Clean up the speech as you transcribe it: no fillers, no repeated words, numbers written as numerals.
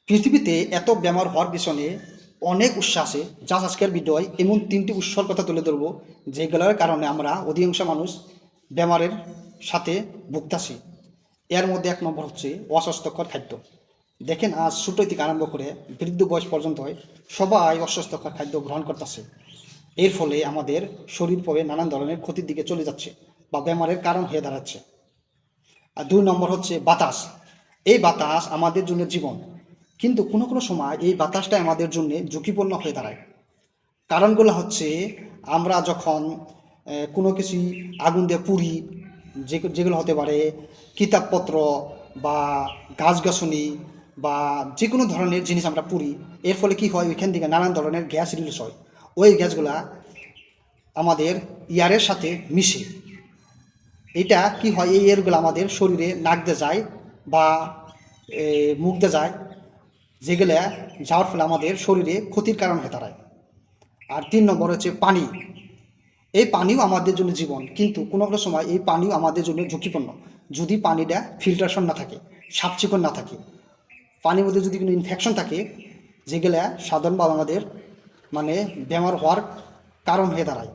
পৃথিবীতে এত বেমার হওয়ার পিছনে অনেক উৎস আছে, যা আজকের ভিডিওয় এমন 3টি উৎসর কথা তুলে ধরবো যেগুলোর কারণে আমরা অধিকাংশ মানুষ বেমারের সাথে ভুগতাছি। এর মধ্যে 1 নম্বর হচ্ছে অস্বাস্থ্যকর খাদ্য। দেখেন, আজ ছোটো থেকে আরম্ভ করে বৃদ্ধ বয়স পর্যন্ত সবাই অস্বাস্থ্যকর খাদ্য গ্রহণ করতেছে। এর ফলে আমাদের শরীর পরে নানান ধরনের ক্ষতির দিকে চলে যাচ্ছে বা বেমারের কারণ হয়ে দাঁড়াচ্ছে। আর 2 নম্বর হচ্ছে বাতাস। এই বাতাস আমাদের জন্য জীবন, কিন্তু কোনো কোনো সময় এই বাতাসটা আমাদের জন্য ঝুঁকিপূর্ণ হয়ে দাঁড়ায়। কারণগুলো হচ্ছে, আমরা যখন কোনো কিছু আগুন দিয়ে পুড়ি, যেগুলো হতে পারে কিতাবপত্র বা গাছগাছনি বা যে কোনো ধরনের জিনিস আমরা পুড়ি, এর ফলে কি হয়, ওইখান থেকে নানান ধরনের গ্যাস রিলিজ হয়। ওই গ্যাসগুলা আমাদের এয়ারের সাথে মিশে, এটা কি হয়, এই এয়ারগুলো আমাদের শরীরে নাক দিয়ে যায় বা মুখ দিয়ে যায়, যেগুলো যাওয়ার ফলে আমাদের শরীরে ক্ষতির কারণ হয়ে দাঁড়ায়। আর 3 নম্বর হচ্ছে পানি। এই পানিও আমাদের জন্য জীবন, কিন্তু কোনো কোনো সময় এই পানিও আমাদের জন্য ঝুঁকিপূর্ণ যদি পানিটা ফিল্টারেশন না থাকে, সাফচিকন না থাকে। পানির মধ্যে যদি কোনো ইনফেকশন থাকে, যেগুলো সাধারণভাবে আমাদের বেমার হওয়ার কারণ হয়ে দাঁড়ায়।